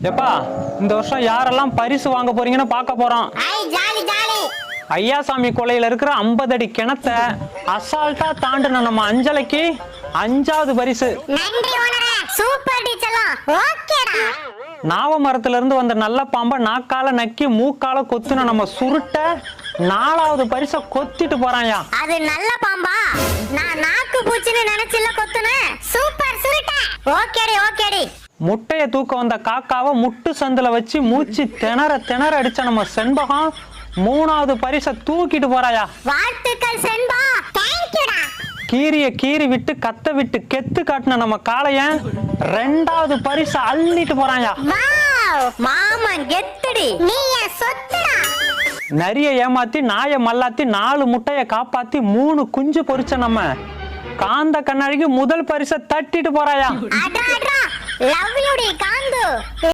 எப்பா இந்த வருஷம் யாரெல்லாம் பரிசு வாங்க போறீங்கன்னு பார்க்க போறோம். ஐயாசாமி கொலையில இருக்கிற 50 அடி கிணத்த அசால்ட்டா தாண்டின நம்ம அஞ்சலைக்கு 5வது பரிசு. நாவ மரத்துல இருந்து வந்த நல்ல பாம்பை நாக்கால நக்கி மூக்கால கொத்துன நம்ம சுருட்ட 4வது பரிசை கொத்திட்டு போறாயா. அது நல்ல பாம்பா? நான் நாக்கு பூச்சின்னு நினைச்சில கொத்துனேன். சூப்பர் சுருட்ட. ஓகேடி ஓகேடி. முட்டைய தூக்க வந்த காக்காவை முட்டு சந்துல வச்சு மூச்சு திணற அடிச்ச நம்ம செண்பகம் 3வது பரிசை தூக்கிட்டு போறாயா. வாழ்த்துக்கள் செண்பா. தேங்க்யூடா. கீரிய கீறி விட்டு கத்த விட்டு கெத்து காட்டின நம்ம காளையன் 2வது பரிசை அள்ளிட்டு போறாயா. வாவ் மாமன் கெத்துடி. நீ என் சொத்துடா. நரிய ஏமாத்தி நாய மல்லாத்தி 4 முட்டைய காப்பாத்தி 3 குஞ்சு பொரிச்ச நம்ம காந்த கண்ணாடிக்கு முதல் பரிசை தட்டிட்டு போறாயா. லவ் யூ டி காந்து.